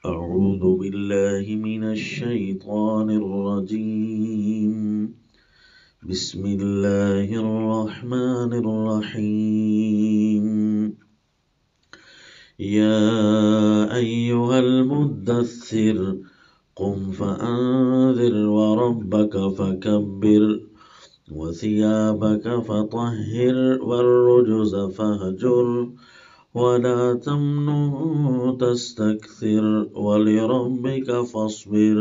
أعوذ بالله من الشيطان الرجيم بسم الله الرحمن الرحيم يا أيها المدثر قم فأنذر وربك فكبر وثيابك فطهر والرجز فاهجر ولا تمنن تستكثر ولربك فاصبر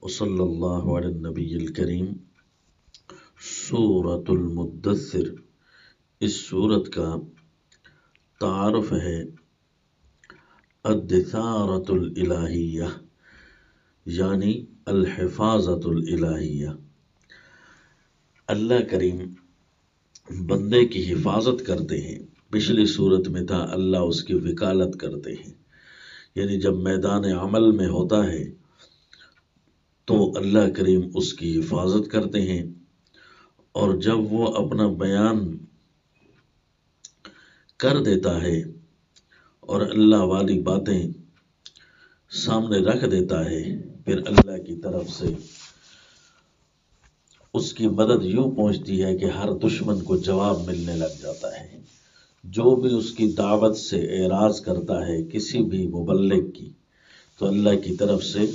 وصلی اللہ علی النبی الکریم۔ سورۃ المدثر، اس سورت کا تعارف ہے الدثارۃ الالہیہ، یعنی الحفاظۃ الالہیہ۔ اللہ کریم بندے کی حفاظت کرتے ہیں۔ پچھلی صورت میں تھا اللہ اس کی وکالت کرتے ہیں، یعنی جب میدان عمل میں ہوتا ہے تو اللہ کریم اس کی حفاظت کرتے ہیں، اور جب وہ اپنا بیان کر دیتا ہے اور اللہ والی باتیں سامنے رکھ دیتا ہے، پھر اللہ کی طرف سے اس کی مدد یوں پہنچتی ہے کہ ہر دشمن کو جواب ملنے لگ جاتا ہے۔ جو بھی اس کی دعوت سے اعراض کرتا ہے کسی بھی مبلغ کی، تو اللہ کی طرف سے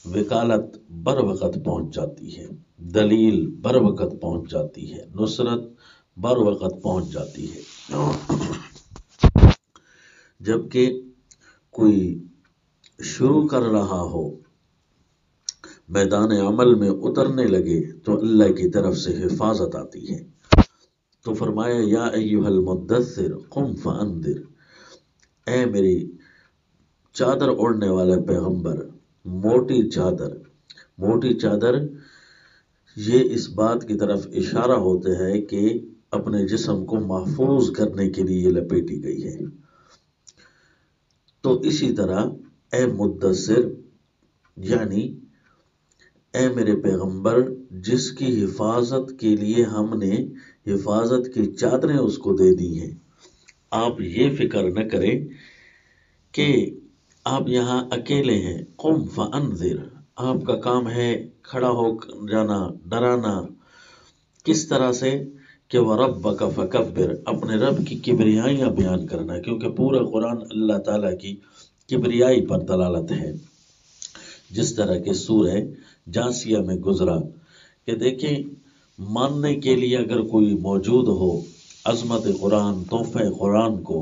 وکالت بر وقت پہنچ جاتی ہے، دلیل بر وقت پہنچ جاتی ہے، نصرت بر وقت پہنچ جاتی ہے۔ جبکہ کوئی شروع کر رہا ہو، میدان عمل میں اترنے لگے، تو اللہ کی طرف سے حفاظت آتی ہے۔ تو فرمایا یا ایھا المدثر قم فانذر، اے میری چادر اوڑھنے والے پیغمبر، موٹی چادر یہ اس بات کی طرف اشارہ ہوتا ہے کہ اپنے جسم کو محفوظ کرنے کے لیے لپیٹی گئی ہے۔ تو اسی طرح اے مدثر، یعنی اے میرے پیغمبر، جس کی حفاظت کے لیے ہم نے حفاظت کی چادریں اس کو دے دی ہیں، آپ یہ فکر نہ کریں کہ آپ یہاں اکیلے ہیں۔ قم فانذر، آپ کا کام ہے کھڑا ہو جانا، ڈرانا۔ کس طرح سے کہ وَرَبَّكَ فَكَبِّرْ، اپنے رب کی کبریائیاں بیان کرنا، کیونکہ پورا قرآن اللہ تعالیٰ کی کبریائی پر دلالت ہے۔ جس طرح کہ سورہ جاسیہ میں گزرا کہ دیکھیں، ماننے کے لیے اگر کوئی موجود ہو عظمت قرآن، تحفہ قرآن کو،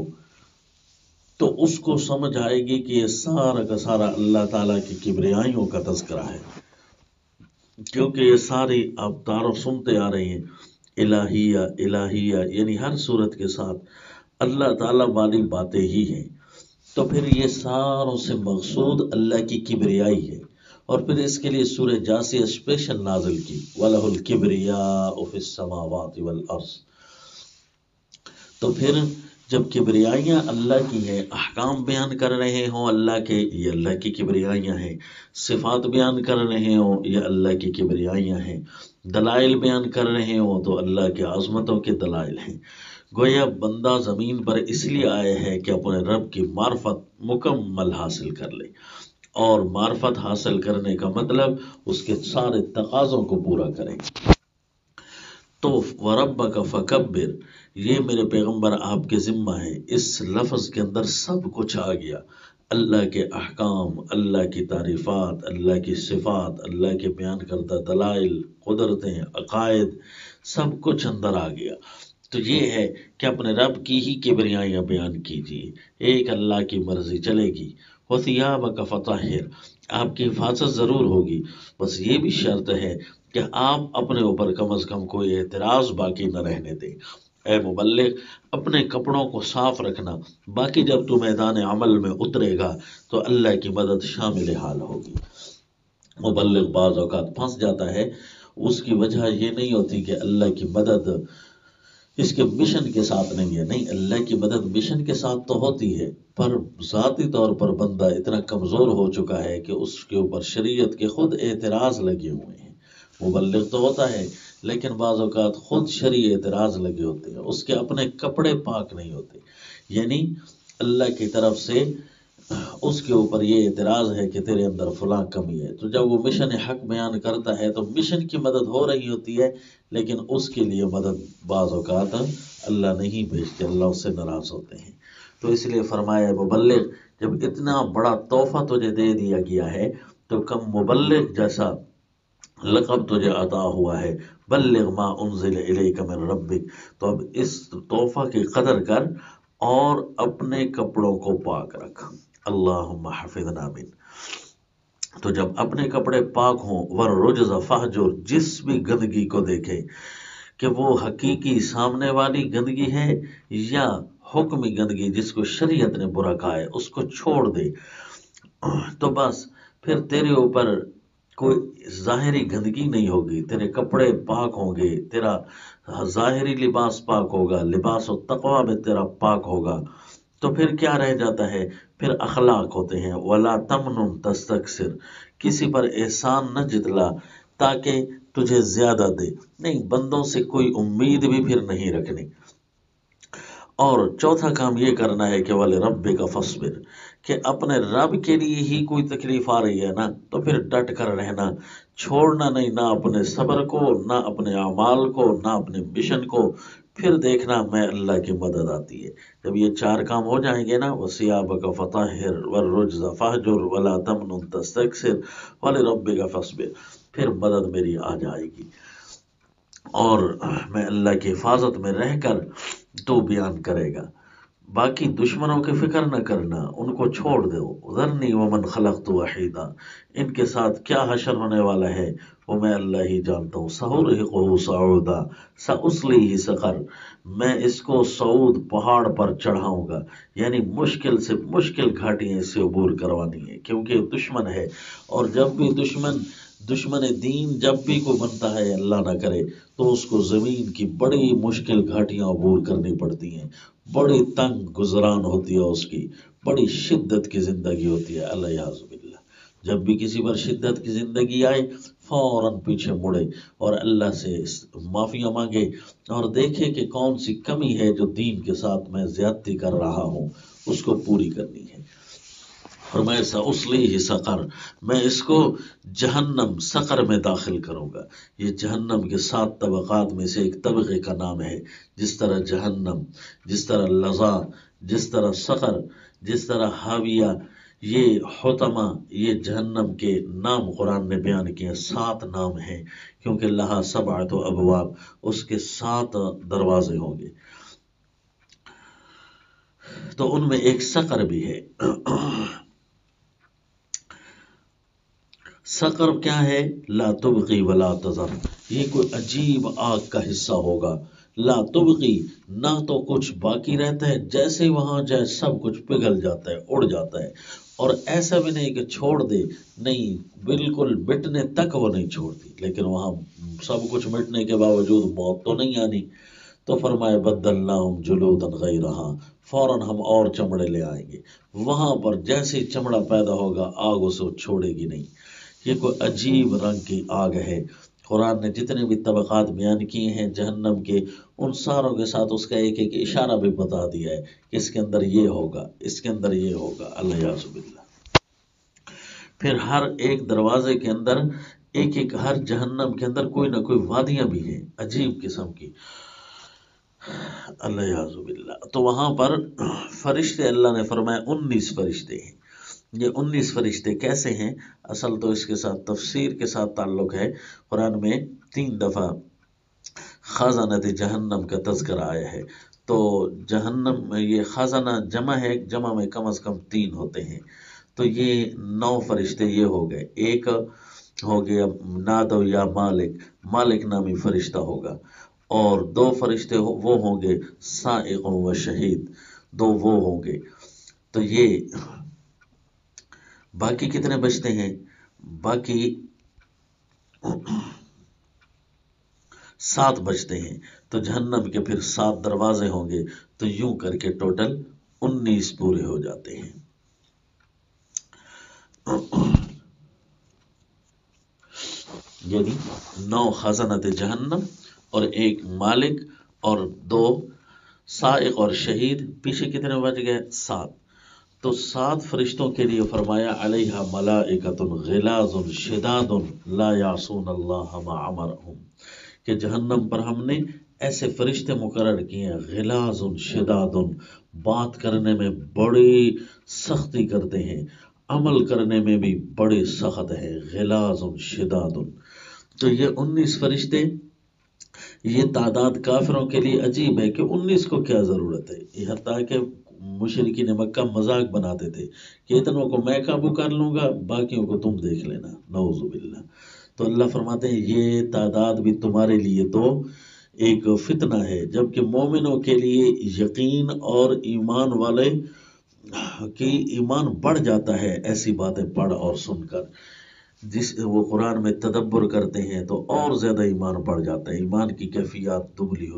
تو اس کو سمجھ آئے گی کہ یہ سارا کا سارا اللہ تعالیٰ کی کبریائیوں کا تذکرہ ہے، کیونکہ یہ ساری آپ تعارف سنتے آ رہے ہیں، الہیہ، یعنی ہر صورت کے ساتھ اللہ تعالیٰ والی باتیں ہی ہیں۔ تو پھر یہ ساروں سے مقصود اللہ کی کبریائی ہے، اور پھر اس کے لیے سورہ جاسیہ اسپیشل نازل کی، وَلَهُ الْكِبْرِيَاءُ فِي السَّمَاوَاتِ وَالْأَرْضِ۔ تو پھر جب کبریائیاں اللہ کی ہیں، احکام بیان کر رہے ہوں اللہ کے، یہ اللہ کی کبریائیاں ہیں، صفات بیان کر رہے ہوں، یہ اللہ کی کبریائیاں ہیں، دلائل بیان کر رہے ہوں تو اللہ کے عظمتوں کے دلائل ہیں۔ گویا بندہ زمین پر اس لیے آئے ہے کہ اپنے رب کی معرفت مکمل حاصل کر لے، اور معرفت حاصل کرنے کا مطلب اس کے سارے تقاضوں کو پورا کریں۔ تو وَرَبَّكَ فَكَبِّرْ، یہ میرے پیغمبر آپ کے ذمہ ہے۔ اس لفظ کے اندر سب کچھ آ گیا، اللہ کے احکام، اللہ کی تعریفات، اللہ کی صفات، اللہ کے بیان کردہ دلائل، قدرتیں، عقائد، سب کچھ اندر آ گیا۔ تو یہ ہے کہ اپنے رب کی ہی کبریائیاں بیان کیجیے، ایک اللہ کی مرضی چلے گی۔ وَثِيَابَكَ فَطَهِّرْ، آپ کی حفاظت ضرور ہوگی، بس یہ بھی شرط ہے کہ آپ اپنے اوپر کم از کم کوئی اعتراض باقی نہ رہنے دیں۔ اے مبلغ، اپنے کپڑوں کو صاف رکھنا، باقی جب تو میدان عمل میں اترے گا تو اللہ کی مدد شامل حال ہوگی۔ مبلغ بعض اوقات پھنس جاتا ہے، اس کی وجہ یہ نہیں ہوتی کہ اللہ کی مدد اس کے مشن کے ساتھ نہیں ہے، نہیں، اللہ کی مدد مشن کے ساتھ تو ہوتی ہے، پر ذاتی طور پر بندہ اتنا کمزور ہو چکا ہے کہ اس کے اوپر شریعت کے خود اعتراض لگے ہوئے ہیں۔ مبلغ تو ہوتا ہے، لیکن بعض اوقات خود شرعی اعتراض لگے ہوتے ہیں، اس کے اپنے کپڑے پاک نہیں ہوتے، یعنی اللہ کی طرف سے اس کے اوپر یہ اعتراض ہے کہ تیرے اندر فلاں کمی ہے. تو جب وہ مشن حق بیان کرتا ہے تو مشن کی مدد ہو رہی ہوتی ہے، لیکن اس کے لیے مدد بعض اوقات اللہ نہیں بھیجتے، اللہ اس سے ناراض ہوتے ہیں. تو اس لیے فرمایا مبلغ، جب اتنا بڑا تحفہ تجھے دے دیا گیا ہے تو کم مبلغ جیسا لقب تجھے عطا ہوا ہے. بلغ ما انزل الیک من ربک. تو اب اس تحفہ کی قدر کر اور اپنے کپڑوں کو پاک رکھ. اللہم حفظنا من. تو جب اپنے کپڑے پاک ہوں، والرجز فہجر، جس بھی گندگی کو دیکھے کہ وہ حقیقی سامنے والی گندگی ہے یا حکمی گندگی جس کو شریعت نے برا کہا ہے، اس کو چھوڑ دے. تو بس پھر تیرے اوپر کوئی ظاہری گندگی نہیں ہوگی، تیرے کپڑے پاک ہوں گے، تیرا ظاہری لباس پاک ہوگا، لباس و تقوی میں تیرا پاک ہوگا. تو پھر کیا رہ جاتا ہے؟ پھر اخلاق ہوتے ہیں. ولا تمنن تستکثر، کسی پر احسان نہ جتلا تاکہ تجھے زیادہ دے. نہیں، بندوں سے کوئی امید بھی پھر نہیں رکھنی. اور چوتھا کام یہ کرنا ہے کہ وَلِرَبِّكَ فَاصْبِرْ، کہ اپنے رب کے لیے ہی کوئی تکلیف آ رہی ہے نا تو پھر ڈٹ کر رہنا، چھوڑنا نہیں، نہ اپنے صبر کو، نہ اپنے اعمال کو، نہ اپنے مشن کو. پھر دیکھنا میں اللہ کی مدد آتی ہے. جب یہ چار کام ہو جائیں گے نا، وَثِيَابَكَ فَطَهِّرْ وَالرُّجْزَ فَاهْجُرْ وَلَا تَمْنُن تَسْتَكْثِرْ وَلِرَبِّكَ فَاصْبِرْ. پھر مدد میری آ جائے گی اور میں اللہ کی حفاظت میں رہ کر تو بیان کرے گا. باقی دشمنوں کی فکر نہ کرنا، ان کو چھوڑ دو. ذرنی ومن خلقت وحیدا، ان کے ساتھ کیا حشر ہونے والا ہے وہ میں اللہ ہی جانتا ہوں. سأرہقہ صعودا سأصلیہ سقر، میں اس کو صعود پہاڑ پر چڑھاؤں گا. یعنی مشکل سے مشکل گھاٹیاں اس سے عبور کروانی ہے، کیونکہ دشمن ہے. اور جب بھی دشمن دین جب بھی کوئی بنتا ہے، اللہ نہ کرے، تو اس کو زمین کی بڑی مشکل گھاٹیاں عبور کرنی پڑتی ہیں، بڑی تنگ گزران ہوتی ہے، اس کی بڑی شدت کی زندگی ہوتی ہے. الیاذ باللہ. جب بھی کسی پر شدت کی زندگی آئے فوراً پیچھے مڑے اور اللہ سے معافیاں مانگے اور دیکھے کہ کون سی کمی ہے جو دین کے ساتھ میں زیادتی کر رہا ہوں، اس کو پوری کرنی ہے. فرمایا سأصلیہ سقر، میں اس کو جہنم سقر میں داخل کروں گا. یہ جہنم کے 7 طبقات میں سے ایک طبقے کا نام ہے. جس طرح جہنم، جس طرح لظا، جس طرح سقر، جس طرح حاویہ، یہ حطمہ، یہ جہنم کے نام قرآن نے بیان کیے. 7 نام ہیں، کیونکہ لہا 7 ابواب، اس کے 7 دروازے ہوں گے. تو ان میں ایک سقر بھی ہے. سقر کیا ہے؟ لا تبقی ولا تذر. یہ کوئی عجیب آگ کا حصہ ہوگا. لا تبقی، نہ تو کچھ باقی رہتا ہے، جیسے وہاں جائے سب کچھ پگھل جاتا ہے، اڑ جاتا ہے. اور ایسا بھی نہیں کہ چھوڑ دے، نہیں، بالکل مٹنے تک وہ نہیں چھوڑتی، لیکن وہاں سب کچھ مٹنے کے باوجود موت تو نہیں آنی. تو فرمائے بدلناہم جلودا غیرہا، فوراً ہم اور چمڑے لے آئیں گے. وہاں پر جیسے چمڑا پیدا ہوگا آگ اسے چھوڑے گی نہیں. یہ کوئی عجیب رنگ کی آگ ہے. قرآن نے جتنے بھی طبقات بیان کیے ہیں جہنم کے، ان ساروں کے ساتھ اس کا ایک ایک اشارہ بھی بتا دیا ہے کہ اس کے اندر یہ ہوگا، اس کے اندر یہ ہوگا. الیاذ باللہ. پھر ہر ایک دروازے کے اندر ایک ایک، ہر جہنم کے اندر کوئی نہ کوئی وادیاں بھی ہیں عجیب قسم کی. الیاذ باللہ. تو وہاں پر فرشتے، اللہ نے فرمایا 19 فرشتے ہیں. یہ 19 فرشتے کیسے ہیں؟ اصل تو اس کے ساتھ تفسیر کے ساتھ تعلق ہے. قرآن میں 3 دفعہ خازنۃ جہنم کا تذکرہ آیا ہے. تو جہنم میں یہ خازنہ جمع ہے، جمع میں کم از کم 3 ہوتے ہیں. تو یہ 9 فرشتے یہ ہو گئے. ایک ہو گیا نادو یا مالک نامی فرشتہ ہوگا، اور 2 فرشتے وہ ہوں گے سائق و شہید، 2 وہ ہوں گے. تو یہ باقی کتنے بچتے ہیں؟ باقی 7 بچتے ہیں. تو جہنم کے پھر 7 دروازے ہوں گے، تو یوں کر کے ٹوٹل 19 پورے ہو جاتے ہیں. یعنی 9 خزانت جہنم اور 1 مالک اور 2 سائق اور شہید. پیچھے کتنے بچ گئے؟ 7. تو 7 فرشتوں کے لیے فرمایا علیہا ملائکۃ غلاظ شداد لا یعصون اللہ ما امرہم، کہ جہنم پر ہم نے ایسے فرشتے مقرر کیے ہیں غلاظ شداد، بات کرنے میں بڑی سختی کرتے ہیں، عمل کرنے میں بھی بڑے سخت ہے، غلاظ شداد۔ تو یہ 19 فرشتے، یہ تعداد کافروں کے لیے عجیب ہے کہ 19 کو کیا ضرورت ہے، یہ حتیٰ کہ مشرکین مکہ مذاق بناتے تھے کہ اتنوں کو میں قابو کر لوں گا، باقیوں کو تم دیکھ لینا، نعوذ باللہ۔ تو اللہ فرماتے ہیں یہ تعداد بھی تمہارے لیے تو ایک فتنہ ہے، جبکہ مومنوں کے لیے یقین اور ایمان والے کی ایمان بڑھ جاتا ہے ایسی باتیں پڑھ اور سن کر، جس وہ قرآن میں تدبر کرتے ہیں تو اور زیادہ ایمان بڑھ جاتا ہے، ایمان کی کیفیات دبلی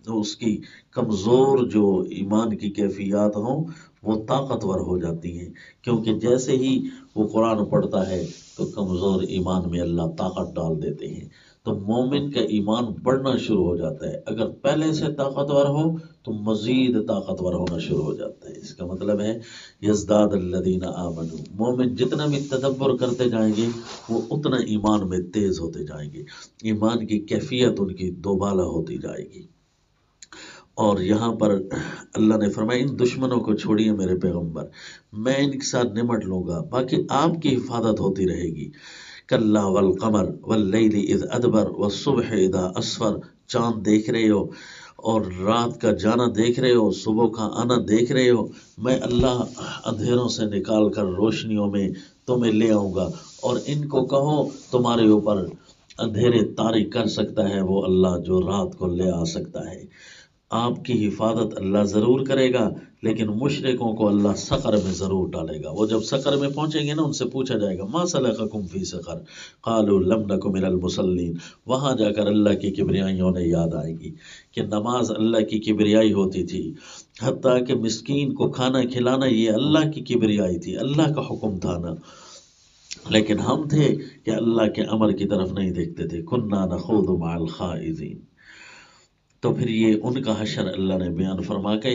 تو اس کی کمزور جو ایمان کی کیفیات ہوں وہ طاقتور ہو جاتی ہیں، کیونکہ جیسے ہی وہ قرآن پڑھتا ہے تو کمزور ایمان میں اللہ طاقت ڈال دیتے ہیں، تو مومن کا ایمان بڑھنا شروع ہو جاتا ہے، اگر پہلے سے طاقتور ہو تو مزید طاقتور ہونا شروع ہو جاتا ہے۔ اس کا مطلب ہے یزداد الذین آمنوا، مومن جتنا بھی تدبر کرتے جائیں گے وہ اتنا ایمان میں تیز ہوتے جائیں گے، ایمان کی کیفیت ان کی دوبالا ہوتی جائے گی۔ اور یہاں پر اللہ نے فرمایا ان دشمنوں کو چھوڑیے میرے پیغمبر، میں ان کے ساتھ نمٹ لوں گا، باقی آپ کی حفاظت ہوتی رہے گی۔ کلا والقمر واللیل اذ ادبر والصبح اذا اسفر، چاند دیکھ رہے ہو اور رات کا جانا دیکھ رہے ہو، صبح کا آنا دیکھ رہے ہو، میں اللہ اندھیروں سے نکال کر روشنیوں میں تمہیں لے آؤں گا، اور ان کو کہو تمہارے اوپر اندھیرے طاری کر سکتا ہے وہ اللہ جو رات کو لے آ سکتا ہے۔ آپ کی حفاظت اللہ ضرور کرے گا، لیکن مشرکوں کو اللہ سقر میں ضرور ڈالے گا۔ وہ جب سقر میں پہنچیں گے نا، ان سے پوچھا جائے گا ما سلککم فی سقر قالوا لم نک من المصلین، وہاں جا کر اللہ کی کبریائیوں نے یاد آئے گی کہ نماز اللہ کی کبریائی ہوتی تھی، حتیٰ کہ مسکین کو کھانا کھلانا یہ اللہ کی کبریائی تھی، اللہ کا حکم تھا نا، لیکن ہم تھے کہ اللہ کے امر کی طرف نہیں دیکھتے تھے، کننا نخوض مع الخائضین۔ تو پھر یہ ان کا حشر اللہ نے بیان فرما کے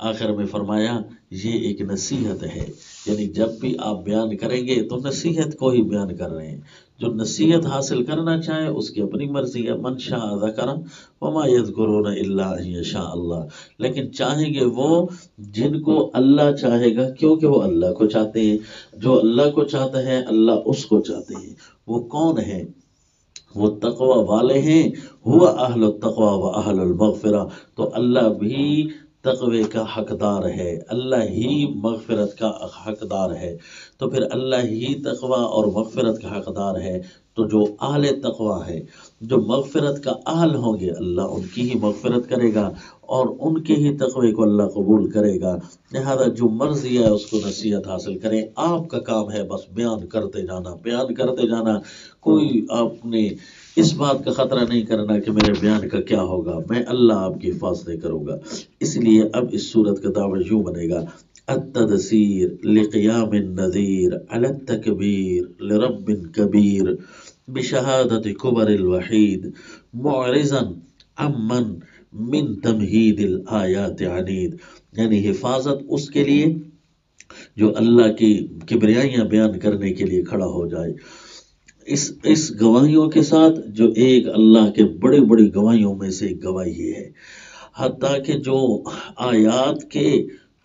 آخر میں فرمایا یہ ایک نصیحت ہے، یعنی جب بھی آپ بیان کریں گے تو نصیحت کو ہی بیان کر رہے ہیں، جو نصیحت حاصل کرنا چاہے اس کی اپنی مرضی ہے، من شاء ذکر وما یذکرون الا ان یشاء اللہ، لیکن چاہیں گے وہ جن کو اللہ چاہے گا، کیونکہ وہ اللہ کو چاہتے ہیں، جو اللہ کو چاہتا ہے اللہ اس کو چاہتے ہیں۔ وہ کون ہے؟ وہ تقوی والے ہیں، ہوا اہل التقوی و اہل المغفرہ، تو اللہ بھی تقوی کا حقدار ہے، اللہ ہی مغفرت کا حقدار ہے، تو پھر اللہ ہی تقوی اور مغفرت کا حقدار ہے، تو جو اہل تقوی ہے، جو مغفرت کا اہل ہوں گے اللہ ان کی ہی مغفرت کرے گا اور ان کے ہی تقوی کو اللہ قبول کرے گا۔ لہذا جو مرضی ہے اس کو نصیحت حاصل کریں، آپ کا کام ہے بس بیان کرتے جانا، بیان کرتے جانا، کوئی آپ نے اس بات کا خطرہ نہیں کرنا کہ میرے بیان کا کیا ہوگا، میں اللہ آپ کی حفاظت کروں گا۔ اس لیے اب اس صورت کا دعوی یوں بنے گا التدثیر لقیام النذیر علی التکبیر لرب کبیر بشہادت کبر الوحید معرضا عمن من تمہید الآیات عنید، یعنی حفاظت اس کے لیے جو اللہ کی کبریائیاں بیان کرنے کے لیے کھڑا ہو جائے، اس گواہیوں کے ساتھ جو ایک اللہ کے بڑی بڑی گواہیوں میں سے ایک گواہی یہ ہے، حتیٰ کہ جو آیات کے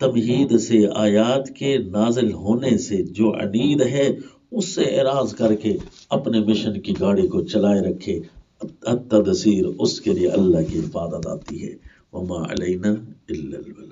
تمہید سے، آیات کے نازل ہونے سے جو عنید ہے اس سے اعراض کر کے اپنے مشن کی گاڑی کو چلائے رکھے، التدثیر اس کے لیے اللہ کی حفاظت آتی ہے، وما علینا الا البلاغ۔